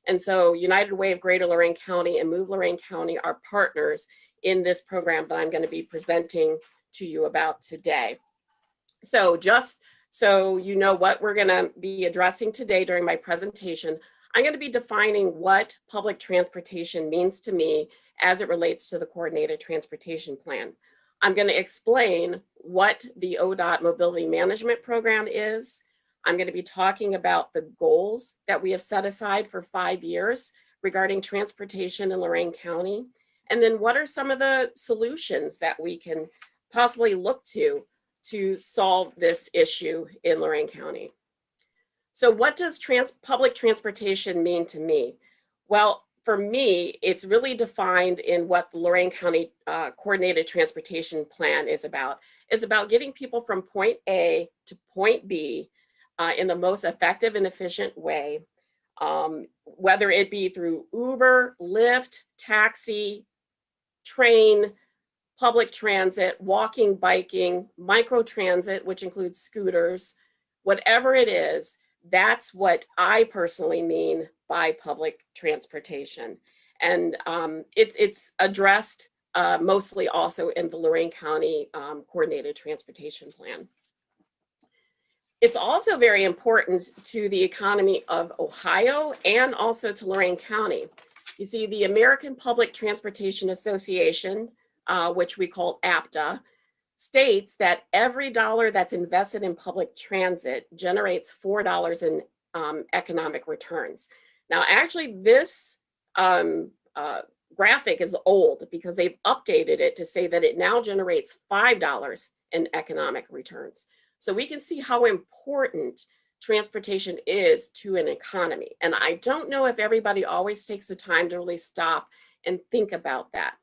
And so United Way of Greater Lorain County and Move Lorain County are partners in this program that I'm going to be presenting to you about today. So just so you know what we're going to be addressing today during my presentation, I'm going to be defining what public transportation means to me as it relates to the Coordinated Transportation Plan. I'm going to explain what the ODOT Mobility Management Program is. I'm going to be talking about the goals that we have set aside for 5 years regarding transportation in Lorain County. And then what are some of the solutions that we can possibly look to solve this issue in Lorain County. So what does public transportation mean to me? Well, for me, it's really defined in what the Lorain County Coordinated Transportation Plan is about. It's about getting people from point A to point B in the most effective and efficient way, whether it be through Uber, Lyft, taxi, train, public transit, walking, biking, microtransit, which includes scooters, whatever it is, that's what I personally mean by public transportation. And it's addressed mostly also in the Lorain County Coordinated Transportation Plan. It's also very important to the economy of Ohio and also to Lorain County. You see, the American Public Transportation Association, which we call APTA, states that every dollar that's invested in public transit generates $4 in economic returns. Now, actually, this graphic is old because they've updated it to say that it now generates $5 in economic returns. So we can see how important transportation is to an economy. And I don't know if everybody always takes the time to really stop and think about that.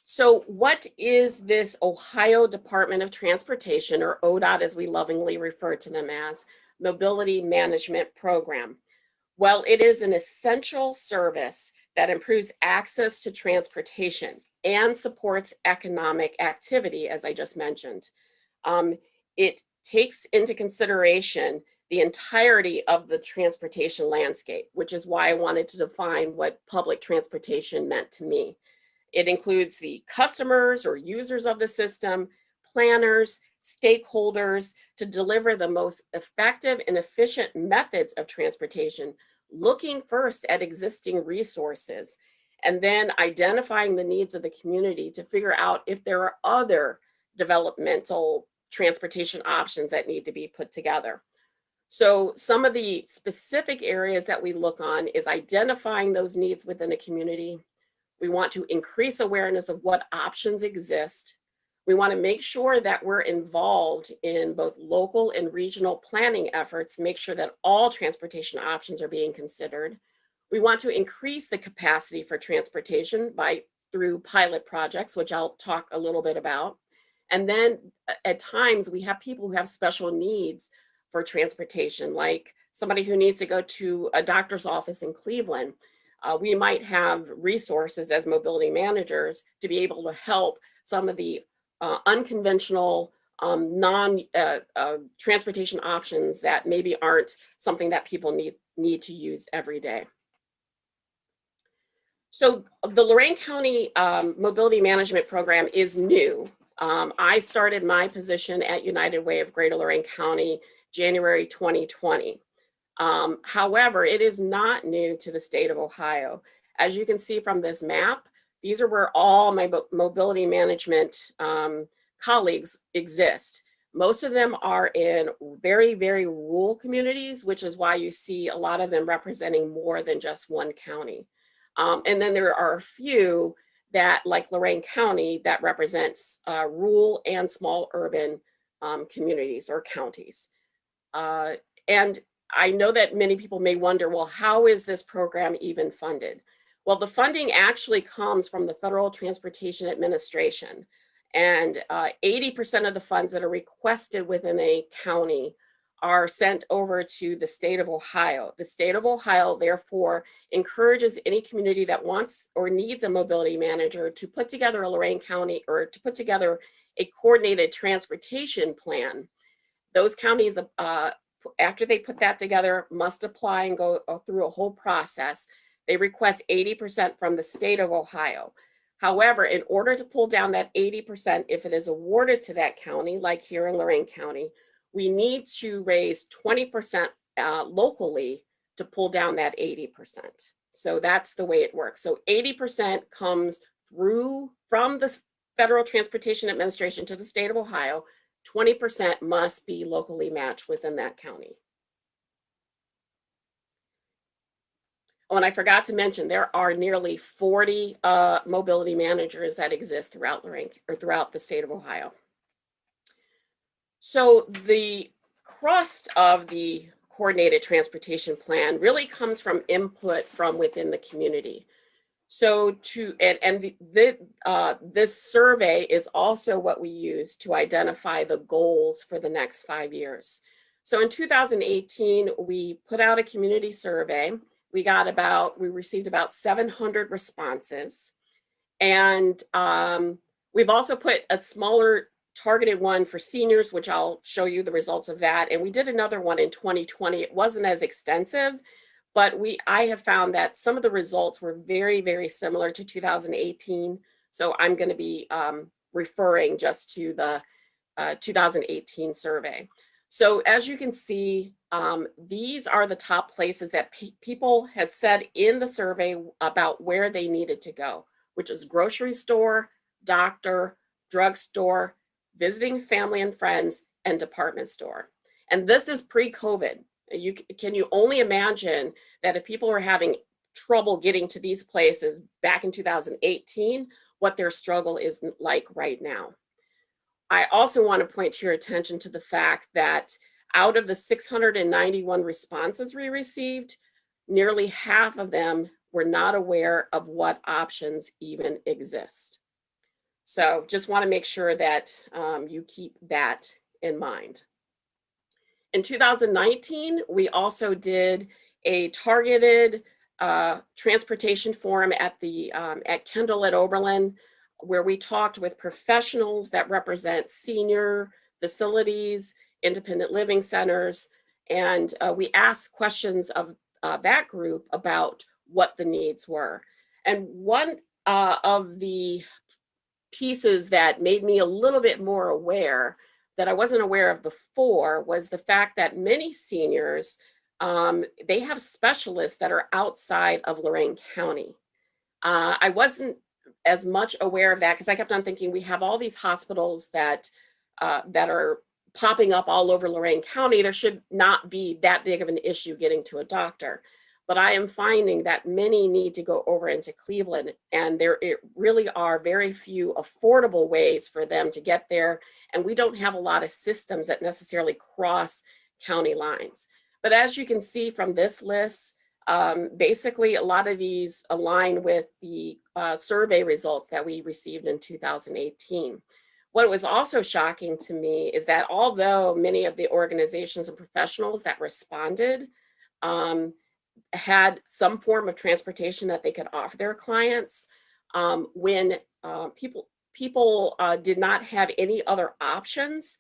So what is this Ohio Department of Transportation, or ODOT as we lovingly refer to them as, Mobility Management Program? Well, it is an essential service that improves access to transportation and supports economic activity, as I just mentioned. It takes into consideration the entirety of the transportation landscape, which is why I wanted to define what public transportation meant to me. It includes the customers or users of the system, planners, stakeholders to deliver the most effective and efficient methods of transportation, looking first at existing resources, and then identifying the needs of the community to figure out if there are other developmental transportation options that need to be put together. So some of the specific areas that we look on is identifying those needs within a community. We want to increase awareness of what options exist. We want to make sure that we're involved in both local and regional planning efforts to make sure that all transportation options are being considered. We want to increase the capacity for transportation through pilot projects, which I'll talk a little bit about. And then at times we have people who have special needs for transportation, like somebody who needs to go to a doctor's office in Cleveland. We might have resources as mobility managers to be able to help some of the unconventional transportation options that maybe aren't something that people need to use every day. So the Lorain County Mobility Management Program is new. I started my position at United Way of Greater Lorain County January 2020. However, it is not new to the state of Ohio. As you can see from this map, these are where all my mobility management colleagues exist. Most of them are in very, very rural communities, which is why you see a lot of them representing more than just one county. And then there are a few that, like Lorain County, that represents rural and small urban communities or counties. And I know that many people may wonder, well, how is this program even funded? Well, the funding actually comes from the Federal Transportation Administration, and 80% of the funds that are requested within a county are sent over to the state of Ohio. The state of Ohio, therefore, encourages any community that wants or needs a mobility manager to put together a Lorain County, or to put together a coordinated transportation plan. Those counties after they put that together, must apply and go through a whole process. They request 80% from the state of Ohio. However, in order to pull down that 80%, if it is awarded to that county, like here in Lorain County, we need to raise 20% locally to pull down that 80%. So that's the way it works. So 80% comes through from the Federal Transportation Administration to the state of Ohio. 20% must be locally matched within that county. Oh, and I forgot to mention, there are nearly 40 mobility managers that exist throughout Lorain, or throughout the state of Ohio. So the crust of the coordinated transportation plan really comes from input from within the community. So this survey is also what we use to identify the goals for the next 5 years. So in 2018, we put out a community survey. We received about 700 responses. And we've also put a smaller targeted one for seniors, which I'll show you the results of that. And we did another one in 2020. It wasn't as extensive, but I have found that some of the results were very, very similar to 2018. So I'm going to be referring just to the 2018 survey. So as you can see, these are the top places that people had said in the survey about where they needed to go, which is grocery store, doctor, drugstore, visiting family and friends, and department store. And this is pre-COVID. Can you only imagine that if people were having trouble getting to these places back in 2018, what their struggle is like right now? I also want to point to your attention to the fact that out of the 691 responses we received, nearly half of them were not aware of what options even exist. So just want to make sure that you keep that in mind. In 2019, we also did a targeted transportation forum at Kendall at Oberlin, where we talked with professionals that represent senior facilities, independent living centers, and we asked questions of that group about what the needs were. And one of the pieces that made me a little bit more aware that I wasn't aware of before was the fact that many seniors, they have specialists that are outside of Lorain County. I wasn't as much aware of that because I kept on thinking we have all these hospitals that are popping up all over Lorain County. There should not be that big of an issue getting to a doctor. But I am finding that many need to go over into Cleveland, and there really are very few affordable ways for them to get there. And we don't have a lot of systems that necessarily cross county lines. But as you can see from this list, basically a lot of these align with the survey results that we received in 2018. What was also shocking to me is that although many of the organizations and professionals that responded had some form of transportation that they could offer their clients, when people did not have any other options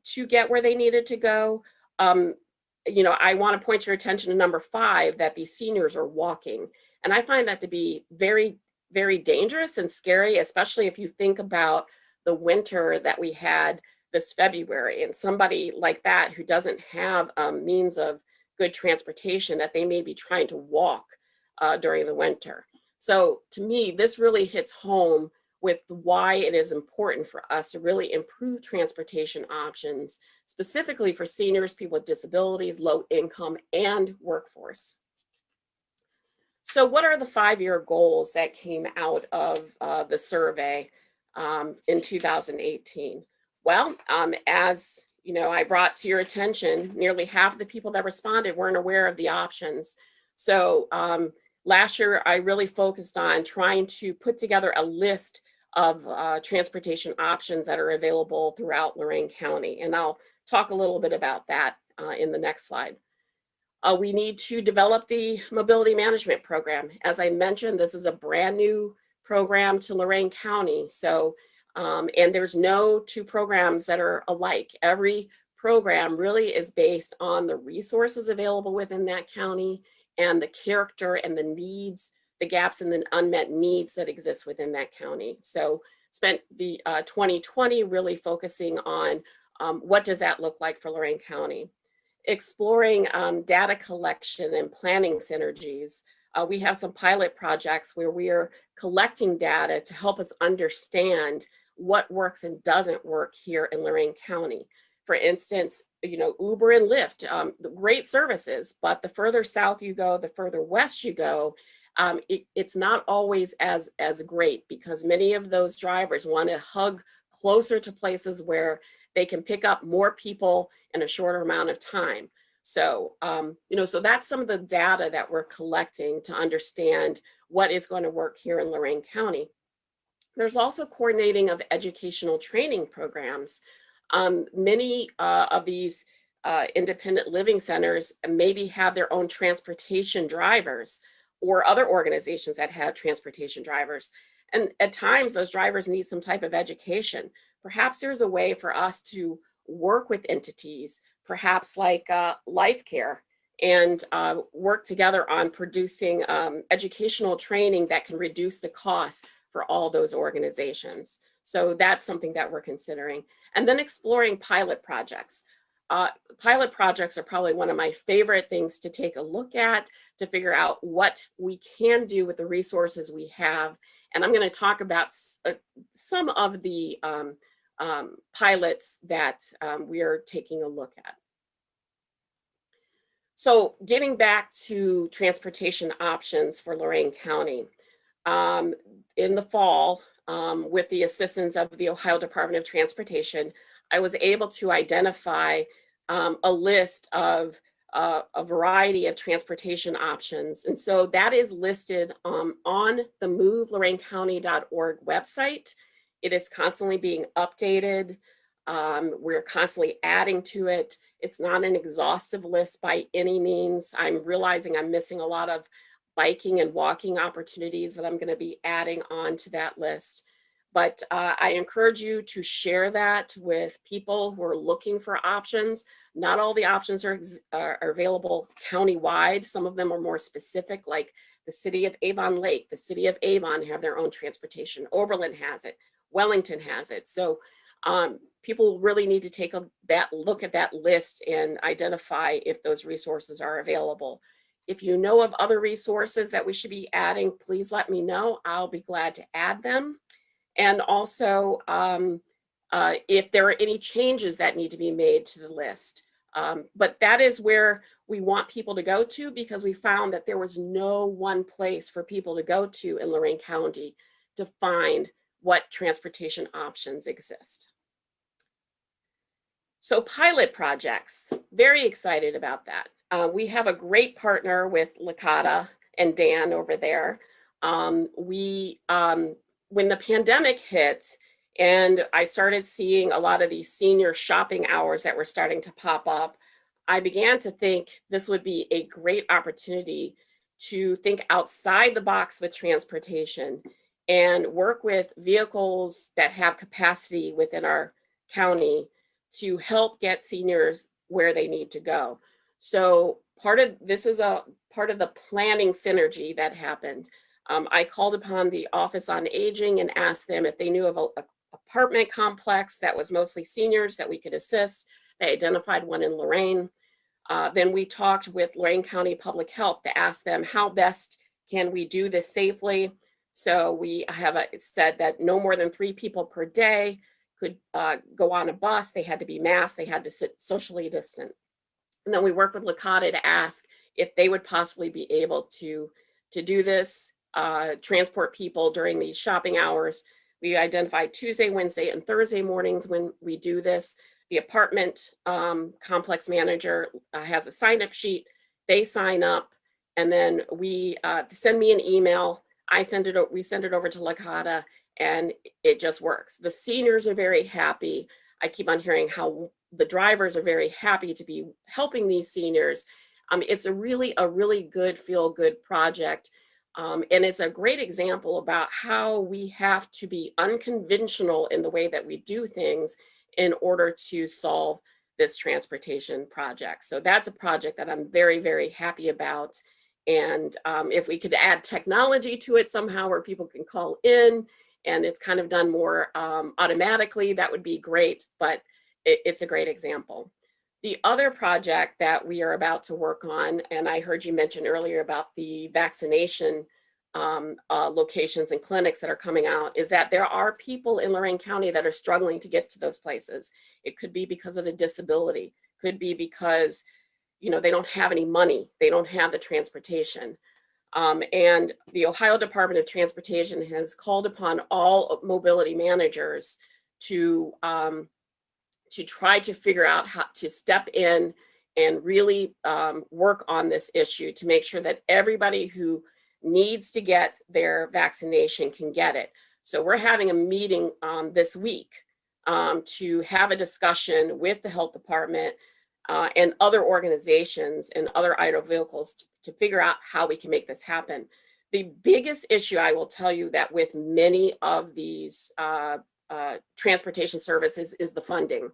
to get where they needed to go, I want to point your attention to number 5, that these seniors are walking. And I find that to be very, very dangerous and scary, especially if you think about the winter that we had this February, and somebody like that who doesn't have means of good transportation, that they may be trying to walk during the winter. So to me, this really hits home with why it is important for us to really improve transportation options, specifically for seniors, people with disabilities, low income, and workforce. So what are the 5-year goals that came out of the survey in 2018? Well, as I brought to your attention, nearly half of the people that responded weren't aware of the options. So last year, I really focused on trying to put together a list of transportation options that are available throughout Lorain County. And I'll talk a little bit about that in the next slide. We need to develop the mobility management program. As I mentioned, this is a brand new program to Lorain County. So, and there's no two programs that are alike. Every program really is based on the resources available within that county and the character and the needs, the gaps and the unmet needs that exist within that county. So spent the 2020 really focusing on what does that look like for Lorain County. Exploring data collection and planning synergies. We have some pilot projects where we are collecting data to help us understand what works and doesn't work here in Lorain County. For instance, Uber and Lyft, great services, but the further south you go, the further west you go, it's not always as great, because many of those drivers want to hug closer to places where they can pick up more people in a shorter amount of time. So, so that's some of the data that we're collecting to understand what is going to work here in Lorain County. There's also coordinating of educational training programs. Many of these independent living centers maybe have their own transportation drivers, or other organizations that have transportation drivers. And at times those drivers need some type of education. Perhaps there's a way for us to work with entities, perhaps like Life Care, and work together on producing educational training that can reduce the cost for all those organizations. So that's something that we're considering. And then exploring pilot projects. Pilot projects are probably one of my favorite things to take a look at, to figure out what we can do with the resources we have. And I'm going to talk about some of the pilots that we are taking a look at. So getting back to transportation options for Lorain County. In the fall, with the assistance of the Ohio Department of Transportation, I was able to identify a list of a variety of transportation options. And so that is listed on the moveloraincounty.org website. It is constantly being updated. We're constantly adding to it. It's not an exhaustive list by any means. I'm realizing I'm missing a lot of biking and walking opportunities that I'm going to be adding on to that list. But I encourage you to share that with people who are looking for options. Not all the options are available countywide. Some of them are more specific, like the city of Avon Lake, the city of Avon have their own transportation. Oberlin has it. Wellington has it. So people really need to take a look at that list and identify if those resources are available. If you know of other resources that we should be adding, please let me know. I'll be glad to add them. And also, if there are any changes that need to be made to the list. But that is where we want people to go to, because we found that there was no one place for people to go to in Lorain County to find what transportation options exist. So pilot projects, very excited about that. We have a great partner with Licata and Dan over there. When the pandemic hit and I started seeing a lot of these senior shopping hours that were starting to pop up, I began to think this would be a great opportunity to think outside the box with transportation and work with vehicles that have capacity within our county to help get seniors where they need to go. So this is a part of the planning synergy that happened. I called upon the Office on Aging and asked them if they knew of an apartment complex that was mostly seniors that we could assist. They identified one in Lorain. Then we talked with Lorain County Public Health to ask them how best can we do this safely. So we have said that no more than 3 people per day could go on a bus. They had to be masked. They had to sit socially distant. And then we worked with Licata to ask if they would possibly be able to do this, transport people during these shopping hours. We identified Tuesday, Wednesday, and Thursday mornings when we do this. The apartment complex manager has a sign-up sheet. They sign up, and then we send me an email. We send it over to Licata, and it just works. The seniors are very happy. I keep on hearing how the drivers are very happy to be helping these seniors. It's a really good feel-good project. And it's a great example about how we have to be unconventional in the way that we do things in order to solve this transportation project. So that's a project that I'm very, very happy about. And if we could add technology to it somehow where people can call in and it's kind of done more automatically, that would be great, but it's a great example. The other project that we are about to work on, and I heard you mention earlier about the vaccination locations and clinics that are coming out, is that there are people in Lorain County that are struggling to get to those places. It could be because of a disability, could be because, you know, they don't have any money, they don't have the transportation. And the Ohio Department of Transportation has called upon all mobility managers to try to figure out how to step in and really work on this issue to make sure that everybody who needs to get their vaccination can get it. So we're having a meeting this week to have a discussion with the health department and other organizations and other idle vehicles to figure out how we can make this happen. The biggest issue I will tell you that with many of these transportation services is the funding.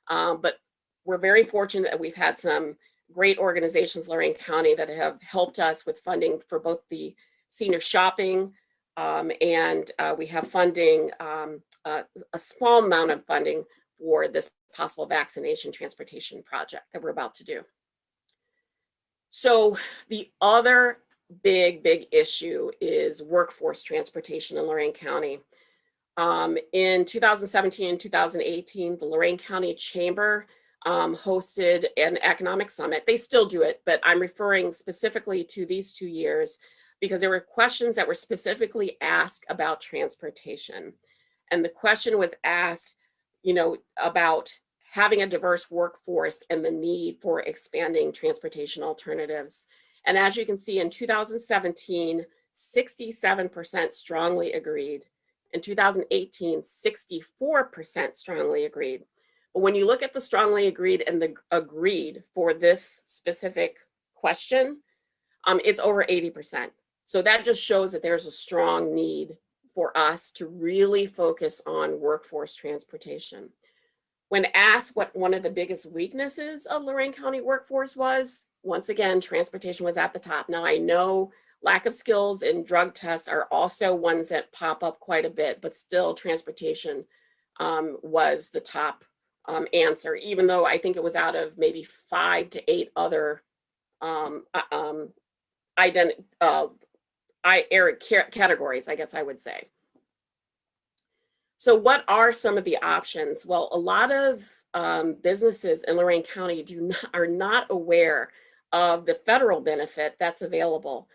But we're very fortunate that we've had some great organizations in Lorain County that have helped us with funding for both the senior shopping and we have funding, a small amount of funding for this possible vaccination transportation project that we're about to do. So the other big issue is workforce transportation in Lorain County. In 2017 and 2018, the Lorain County Chamber hosted an economic summit. They still do it, but I'm referring specifically to these 2 years because there were questions that were specifically asked about transportation. And the question was asked, you know, about having a diverse workforce and the need for expanding transportation alternatives. And as you can see, in 2017, 67% strongly agreed. In 2018, 64% strongly agreed. But when you look at the strongly agreed and the agreed for this specific question, it's over 80%. So that just shows that there's a strong need for us to really focus on workforce transportation. When asked what one of the biggest weaknesses of Lorain County workforce was, once again, transportation was at the top. Now I know lack of skills and drug tests are also ones that pop up quite a bit, but still transportation was the top answer, even though I think it was out of maybe 5 to 8 other categories, I guess I would say. So what are some of the options? Well, a lot of businesses in Lorain County are not aware of the federal benefit that's available.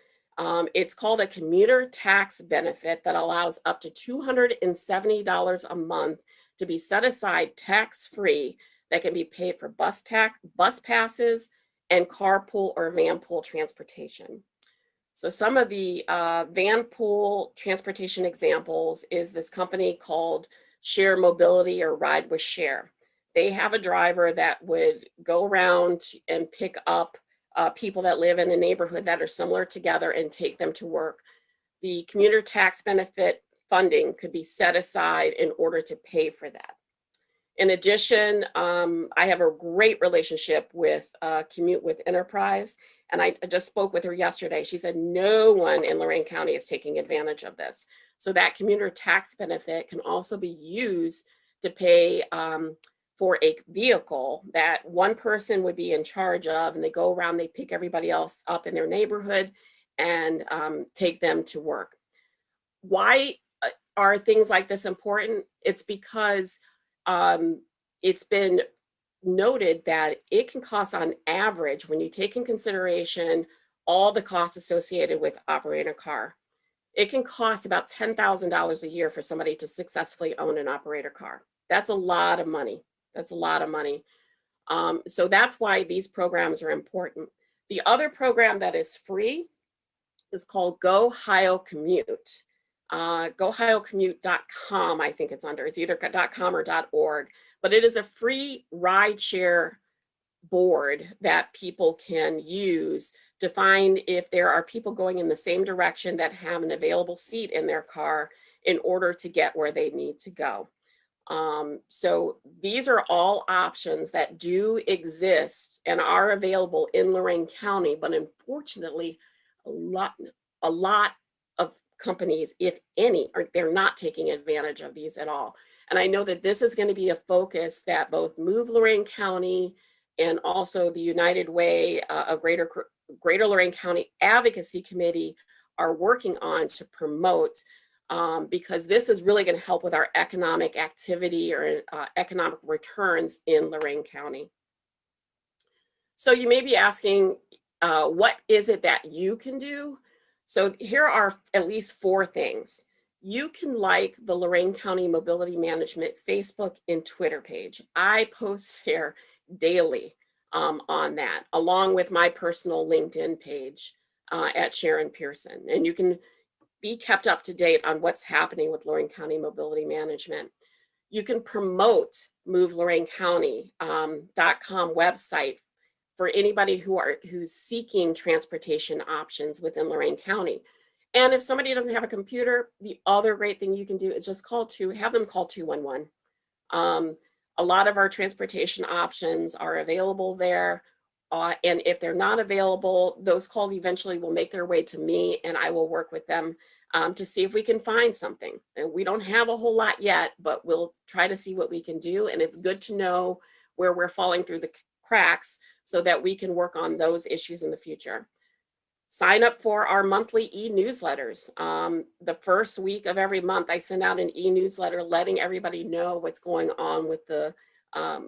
It's called a Commuter Tax Benefit that allows up to $270 a month to be set aside tax-free that can be paid for bus passes and carpool or van pool transportation. So some of the van pool transportation examples is this company called Share Mobility or Ride with Share. They have a driver that would go around and pick up people that live in a neighborhood that are similar together and take them to work. The commuter tax benefit funding could be set aside in order to pay for that. In addition, I have a great relationship with Commute with Enterprise, and I just spoke with her yesterday. She said no one in Lorain County is taking advantage of this. So that commuter tax benefit can also be used to pay for a vehicle that one person would be in charge of, and they go around, they pick everybody else up in their neighborhood and take them to work. Why are things like this important? It's because it's been noted that it can cost on average, when you take in consideration all the costs associated with operating a car, it can cost about $10,000 a year for somebody to successfully own and operate a car. That's a lot of money. That's a lot of money. So that's why these programs are important. The other program that is free is called Go Ohio Commute. GoOhioCommute.com, I think it's under. It's either .com or .org, but it is a free ride share board that people can use to find if there are people going in the same direction that have an available seat in their car in order to get where they need to go. So these are all options that do exist and are available in Lorain County, but unfortunately, a lot of companies, if any, they're not taking advantage of these at all. And I know that this is going to be a focus that both Move Lorain County and also the United Way, a Greater Lorain County Advocacy Committee are working on to promote, because this is really going to help with our economic activity or economic returns in Lorain County. So you may be asking, what is it that you can do? So here are at least 4 things. You can like the Lorain County Mobility Management Facebook and Twitter page. I post there daily on that, along with my personal LinkedIn page at Sharon Pearson. And you can be kept up to date on what's happening with Lorain County Mobility Management. You can promote MoveLorainCounty.com website for anybody who's seeking transportation options within Lorain County. And if somebody doesn't have a computer, the other great thing you can do is just have them call 211. A lot of our transportation options are available there. And if they're not available, those calls eventually will make their way to me, and I will work with them to see if we can find something. And we don't have a whole lot yet, but we'll try to see what we can do. And it's good to know where we're falling through the cracks so that we can work on those issues in the future. Sign up for our monthly e-newsletters. The first week of every month, I send out an e-newsletter letting everybody know what's going on with the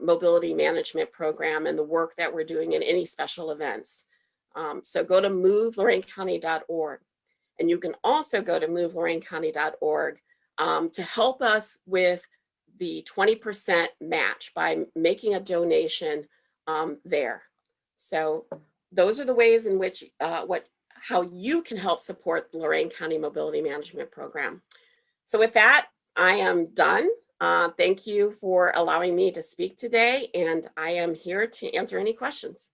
mobility management program and the work that we're doing in any special events. So go to moveloraincounty.org. And you can also go to moveloraincounty.org to help us with the 20% match by making a donation there. So those are the ways in which how you can help support the Lorain County Mobility Management Program. So with that, I am done. Thank you for allowing me to speak today, and I am here to answer any questions.